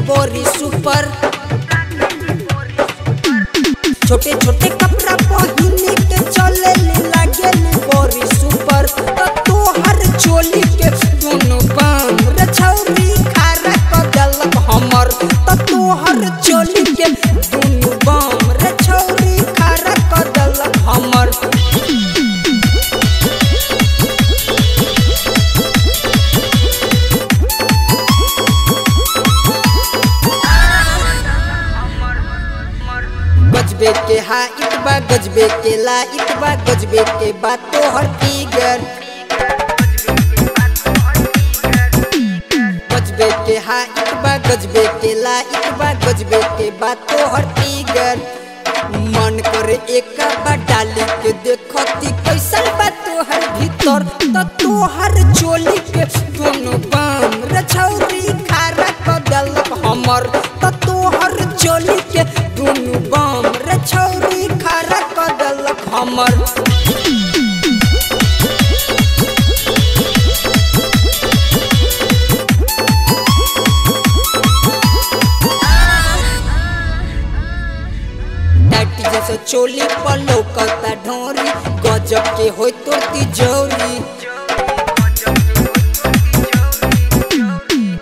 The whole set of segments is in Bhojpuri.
बोरी सुपर। छोटे छोटे कपड़ा पहनी के चले लागे बोरी सुपर। तोहर चोली के दोनों बाम रे छौरी खारा क देलक हमर। तोहर चोली के दोनों बाम रे छौरी खारा क देलक हमर। गजबे के हाइट बा गजबे के लाइट बा गजबे के बात तोहर फिगर। गजबे के हाइट बा गजबे के लाइट बा गजबे के बात तोहर फिगर। मन करे एक बार डाली के देखती कैसन बा तोहर भीतर। तोहर चोली के दोनों बाम रे छौरी खारा क देलक हमर। तोहर चोली के दोनों बाम रे छौरी खारा क देलक हमर। जैसे चोली पर लौकता ढोरी गजब के होय तोर तिजोरी।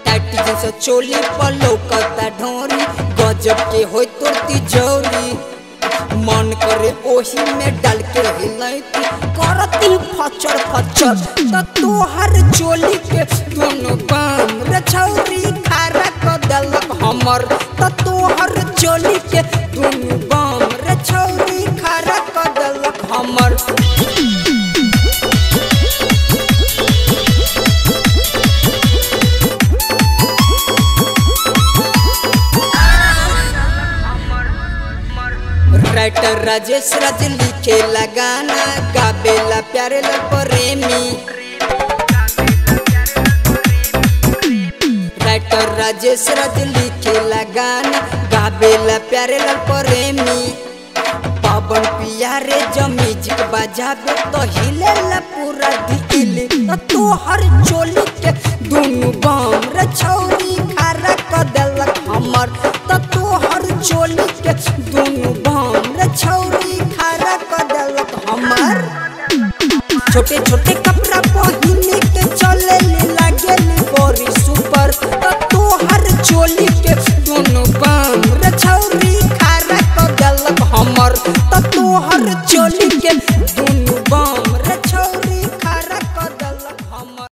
टाटी जैसे चोली पर लौकता ढोरी गजब के होय तोर तिजोरी। मन करे ओही में डाल के हिलैती करती फचर फचर। तोहर चोली के दोनों बाम रे छौरी खारा क देलक हमर। तोहर चोली के दोनों बाम रे छौरी खारा क देलक हमर। राइटर राजेश राज लिखे लगाना गावेला प्यारे ला प्रेमी। राइटर राजेश राज लिखे लगाना गावेला प्यारे ला प्रेमी। पवन पियारे जब म्यूजिक बजावे तो हिलेला पूरा दिल। तोहर चोली के दोनों बाम रे छौरी खारा क देलक हमर। तोहर चोली के दोनों बाम रे छौरी खारा क देलक हमर। छोटे छोटे कपड़ा पहनी के चले लागे बोरी सुपर। तोहर चोली के दोनों बाम रे छौरी खारा क देलक हमर। तोहर चोली के